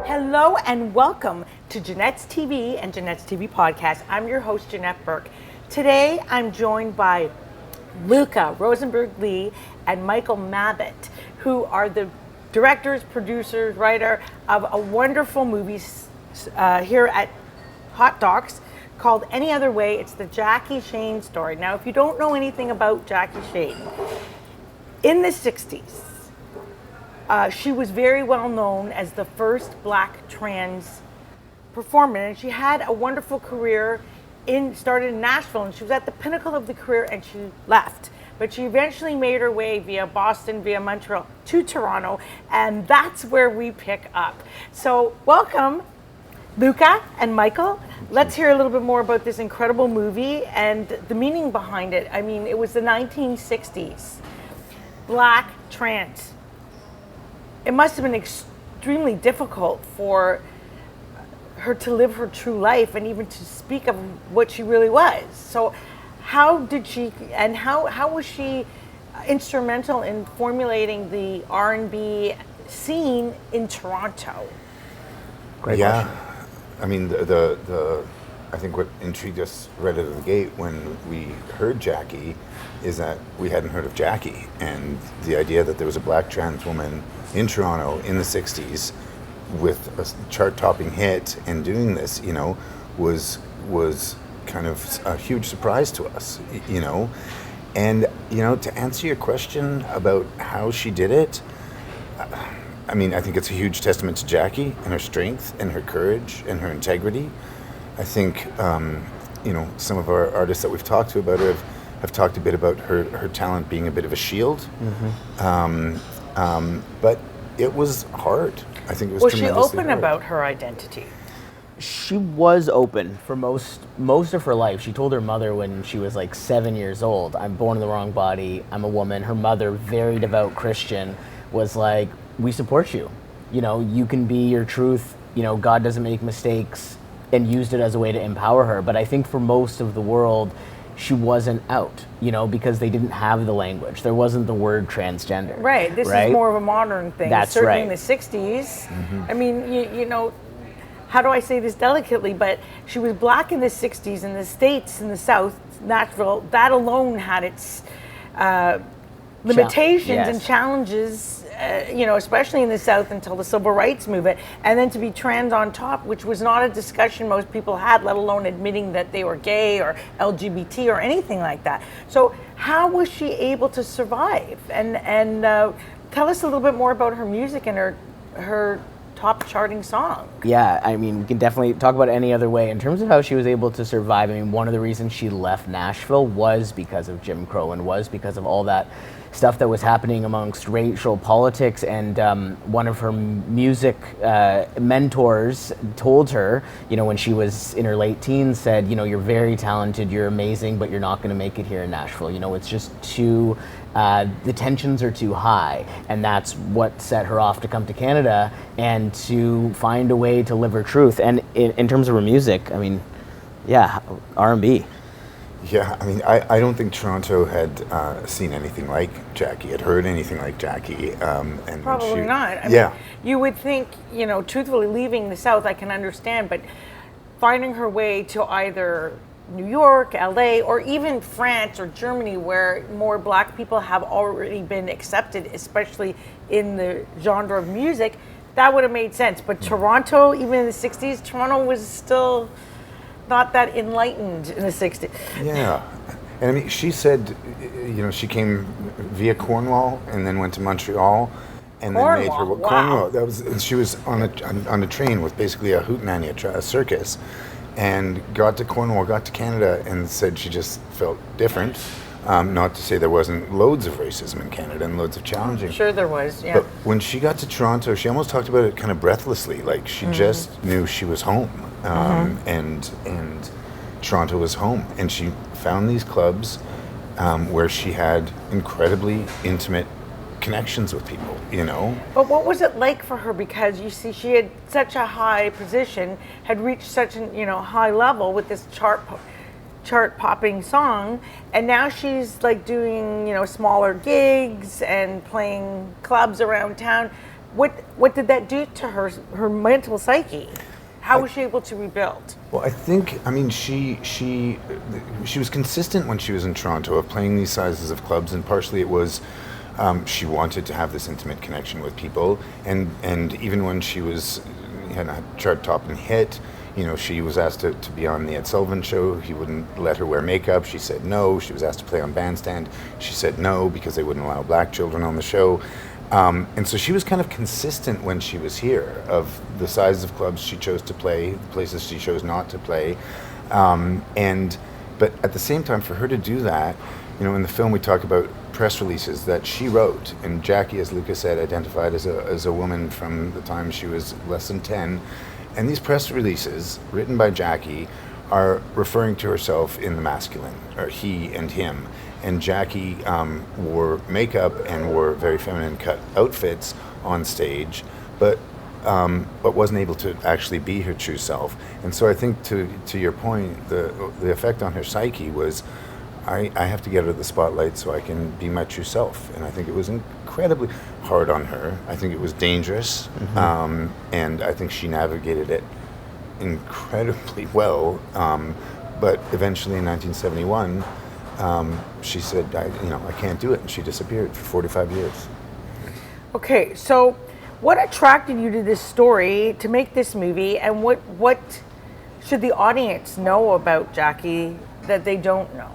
Hello and welcome to Janette's TV and Janette's TV podcast. I'm your host, Janette Burke. Today I'm joined by Lucah, Rosenberg-Lee, and Michael Mabbott, who are the directors, producers, writer of a wonderful movie here at Hot Docs called Any Other Way. It's the Jackie Shane story. Now, if you don't know anything about Jackie Shane, in the 60s, she was very well known as the first black trans performer, and she had a wonderful career. Started in Nashville, and she was at the pinnacle of the career, and she left. But she eventually made her way via Boston, via Montreal to Toronto, and that's where we pick up. So welcome, Lucah and Michael. Let's hear a little bit more about this incredible movie and the meaning behind it. I mean, it was the 1960s. Black trans. It must have been extremely difficult for her to live her true life and even to speak of what she really was. So how did she, and how was she instrumental in formulating the R&B scene in Toronto? Great question. I mean, I think what intrigued us right out of the gate when we heard Jackie is that we hadn't heard of Jackie, and the idea that there was a black trans woman in Toronto in the 60s with a chart-topping hit and doing this, you know, was kind of a huge surprise to us, you know. And, you know, to answer your question about how she did it, I mean, I think it's a huge testament to Jackie and her strength and her courage and her integrity. I think, you know, some of our artists that we've talked to about her have talked a bit about her talent being a bit of a shield. Mm-hmm. But it was hard. I think it was tremendously hard. Was she open about her identity? She was open for most of her life. She told her mother when she was like 7 years old, "I'm born in the wrong body, I'm a woman." Her mother, very devout Christian, was like, "We support you. You know, you can be your truth. You know, God doesn't make mistakes," and used it as a way to empower her. But I think for most of the world, she wasn't out, you know, because they didn't have the language. There wasn't the word transgender. Right. This is more of a modern thing. That's certainly right. In the 60s. Mm-hmm. I mean, you know, how do I say this delicately? But she was black in the 60s in the States, in the South, Nashville. That alone had its limitations and challenges, you know, especially in the South until the civil rights movement. And then to be trans on top, which was not a discussion most people had, let alone admitting that they were gay or LGBT or anything like that. So how was she able to survive? And tell us a little bit more about her music and her top charting song. Yeah, I mean, we can definitely talk about Any Other Way. In terms of how she was able to survive, I mean, one of the reasons she left Nashville was because of Jim Crow and was because of all that stuff that was happening amongst racial politics. And one of her music mentors told her, you know, when she was in her late teens, said, you know, "You're very talented, you're amazing, but you're not going to make it here in Nashville. You know, it's just too, the tensions are too high." And that's what set her off to come to Canada and to find a way to live her truth. And in terms of her music, I mean, yeah, R&B. Yeah, I mean, I don't think Toronto had seen anything like Jackie, had heard anything like Jackie. And probably not. I mean, you would think, you know, truthfully, leaving the South, I can understand, but finding her way to either New York, LA, or even France or Germany, where more black people have already been accepted, especially in the genre of music, that would have made sense. But Toronto, even in the 60s, Toronto was still not that enlightened in the 60s. Yeah. And I mean, she said, you know, she came via Cornwall and then went to Montreal and then made her Cornwall. That was, she was on a train with basically a hootenanny, a circus, and got to Cornwall, got to Canada, and said she just felt different. Not to say there wasn't loads of racism in Canada and loads of challenging. Sure there was, yeah. But when she got to Toronto, she almost talked about it kind of breathlessly, like she just knew she was home. And Toronto was home, and she found these clubs where she had incredibly intimate connections with people, you know. But what was it like for her? Because you see, she had such a high position, had reached such a high level with this chart popping song, and now she's like doing, you know, smaller gigs and playing clubs around town. What did that do to her mental psyche? How was she able to rebuild? Well, I think, I mean, she was consistent when she was in Toronto of playing these sizes of clubs, and partially it was she wanted to have this intimate connection with people, and even when she had a chart topping hit, you know, she was asked to be on the Ed Sullivan Show. He wouldn't let her wear makeup. She said no. She was asked to play on Bandstand. She said no because they wouldn't allow black children on the show. And so she was kind of consistent when she was here of the sizes of clubs she chose to play, the places she chose not to play. But at the same time, for her to do that, you know, in the film we talk about press releases that she wrote, and Jackie, as Lucah said, identified as a woman from the time she was less than 10. And these press releases, written by Jackie, are referring to herself in the masculine, or he and him. And Jackie wore makeup and wore very feminine cut outfits on stage, but wasn't able to actually be her true self. And so I think to your point, the effect on her psyche was, I have to get out of the spotlight so I can be my true self. And I think it was incredibly hard on her. I think it was dangerous, and I think she navigated it incredibly well. But eventually in 1971, she said, I can't do it, and she disappeared for 45 years. Okay, so what attracted you to this story to make this movie, and what should the audience know about Jackie that they don't know?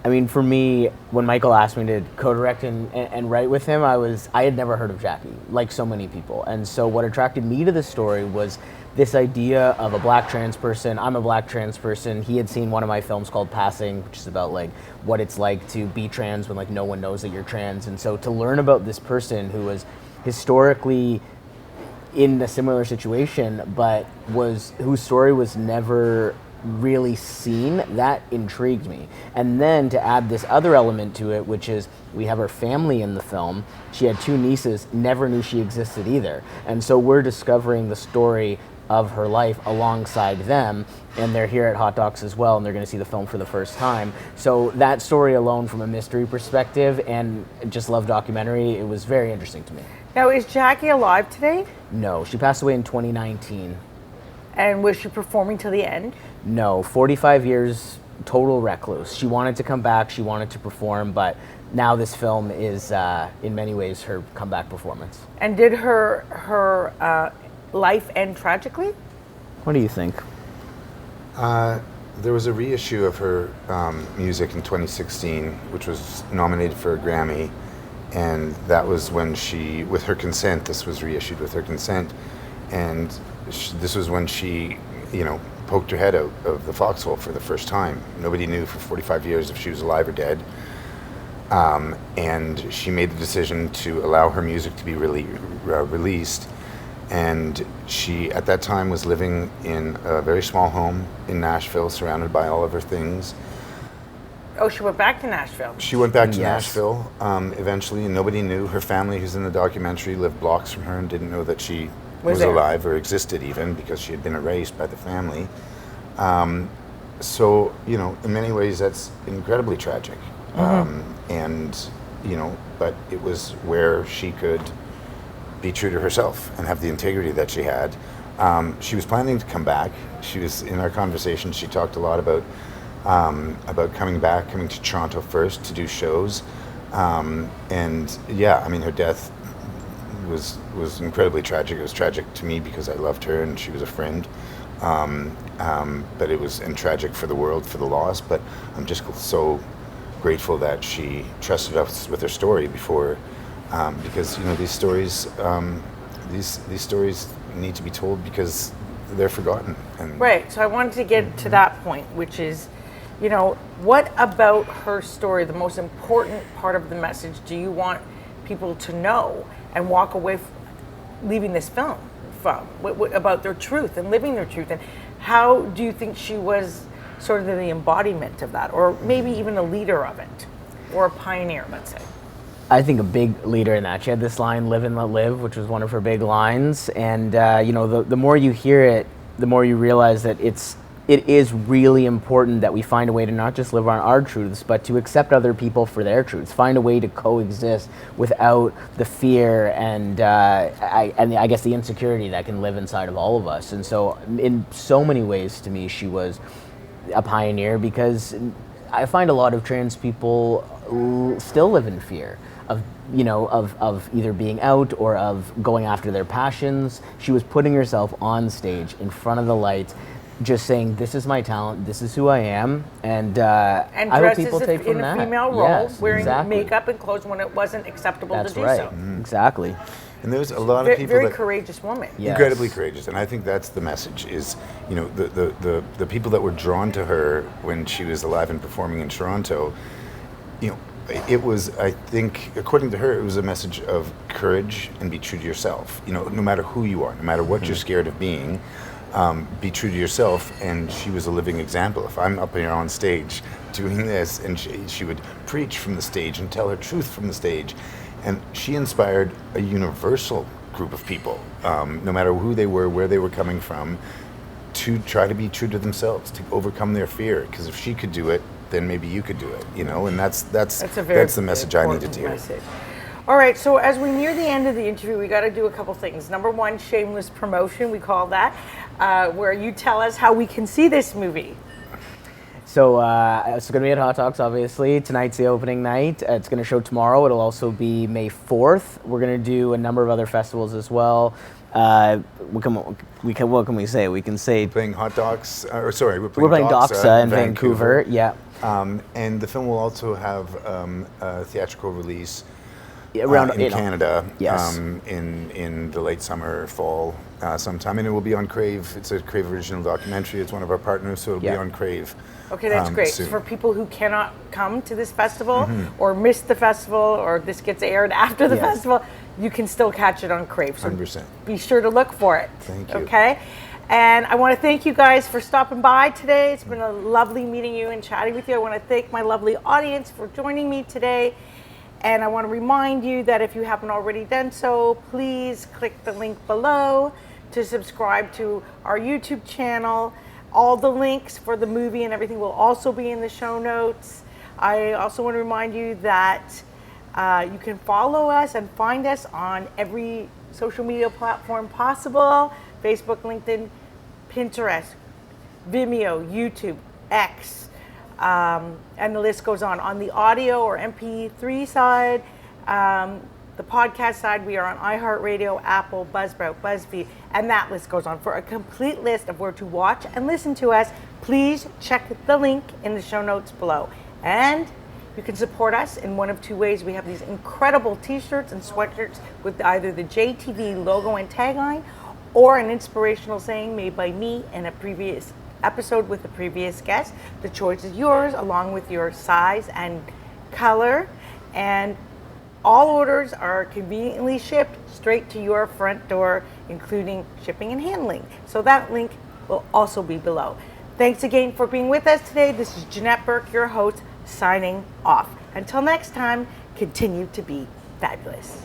I mean, for me, when Michael asked me to co-direct and write with him, I had never heard of Jackie, like so many people. And so what attracted me to the story was this idea of a black trans person. I'm a black trans person. He had seen one of my films called Passing, which is about like what it's like to be trans when like no one knows that you're trans. And so to learn about this person who was historically in a similar situation, but whose story was never really seen, that intrigued me. And then to add this other element to it, which is we have her family in the film. She had 2 nieces, never knew she existed either. And so we're discovering the story of her life alongside them, and they're here at Hot Docs as well, and they're going to see the film for the first time. So that story alone, from a mystery perspective and just love documentary, it was very interesting to me. Now, is Jackie alive today? No, she passed away in 2019. And was she performing till the end? No, 45 years, total recluse. She wanted to come back, she wanted to perform, but now this film is, in many ways, her comeback performance. And did her life end tragically? What do you think? There was a reissue of her music in 2016, which was nominated for a Grammy, and that was when she, with her consent, this was reissued with her consent, and this was when she, poked her head out of the foxhole for the first time. Nobody knew for 45 years if she was alive or dead. And she made the decision to allow her music to be released. And she, at that time, was living in a very small home in Nashville, surrounded by all of her things. Oh, she went back to Nashville. She went back to Yes. Nashville eventually, and nobody knew. Her family, who's in the documentary, lived blocks from her and didn't know that she was there. alive or existed even, because she had been erased by the family. So, in many ways, that's incredibly tragic. But it was where she could be true to herself and have the integrity that she had. She was planning to come back. She was, in our conversation, she talked a lot about coming back, coming to Toronto first to do shows. Her death was incredibly tragic. It was tragic to me because I loved her and she was a friend. But it was tragic for the world, for the loss. But I'm just so grateful that she trusted us with her story before, because these stories, these stories need to be told because they're forgotten. Right. So I wanted to get to that point, which is, what about her story, the most important part of the message, do you want people to know and walk away leaving this film from? What about their truth and living their truth? And how do you think she was sort of the embodiment of that, or maybe even a leader of it, or a pioneer, let's say? I think a big leader in that. She had this line, "Live and let live," which was one of her big lines. And the more you hear it, the more you realize that it's it is really important that we find a way to not just live on our truths, but to accept other people for their truths. Find a way to coexist without the fear and I guess the insecurity that can live inside of all of us. And so, in so many ways, to me, she was a pioneer, because I find a lot of trans people still live in fear of either being out or of going after their passions. She was putting herself on stage in front of the lights, just saying, "This is my talent. This is who I am," and I hope people take from that. In a female role, Yes, wearing exactly. makeup and clothes when it wasn't acceptable That's to do right. so. Exactly. And there's a lot of people Very that courageous woman. Yes. incredibly courageous, and I think that's the message. Is the people that were drawn to her when she was alive and performing in Toronto. It was, I think, according to her, it was a message of courage and be true to yourself. No matter who you are, no matter what you're scared of being, be true to yourself. And she was a living example. If I'm up here on stage doing this, and she would preach from the stage and tell her truth from the stage, and she inspired a universal group of people, no matter who they were, where they were coming from, to try to be true to themselves, to overcome their fear. Because if she could do it, then maybe you could do it, and that's the message I needed to hear. Message. All right, so as we near the end of the interview, we got to do a couple things. Number one, shameless promotion, we call that, where you tell us how we can see this movie. So it's going to be at Hot Talks, obviously. Tonight's the opening night. It's going to show tomorrow. It'll also be May 4th. We're going to do a number of other festivals as well. What can we say? We can say Playing Hot Docs, we're playing Doxa in Vancouver. Yeah. And the film will also have a theatrical release Around in Canada. Yes. In the late summer, fall, sometime, and it will be on Crave. It's a Crave original documentary. It's one of our partners, so it'll be on Crave. Okay, that's great. soon. For people who cannot come to this festival or miss the festival, or this gets aired after the festival, you can still catch it on Crave. So 100%. be sure to look for it. Thank you. Okay? And I want to thank you guys for stopping by today. It's been a lovely meeting you and chatting with you. I want to thank my lovely audience for joining me today. And I want to remind you that if you haven't already done so, please click the link below to subscribe to our YouTube channel. All the links for the movie and everything will also be in the show notes. I also want to remind you that you can follow us and find us on every social media platform possible: Facebook, LinkedIn, Pinterest, Vimeo, YouTube, X, and the list goes on. On the audio or MP3 side, the podcast side, we are on iHeartRadio, Apple, Buzzsprout, BuzzFeed, and that list goes on. For a complete list of where to watch and listen to us, please check the link in the show notes below. And you can support us in one of two ways. We have these incredible t-shirts and sweatshirts with either the JTV logo and tagline, or an inspirational saying made by me in a previous episode with a previous guest. The choice is yours, along with your size and color. And all orders are conveniently shipped straight to your front door, including shipping and handling. So that link will also be below. Thanks again for being with us today. This is Janette Burke, your host, signing off. Until next time, continue to be fabulous.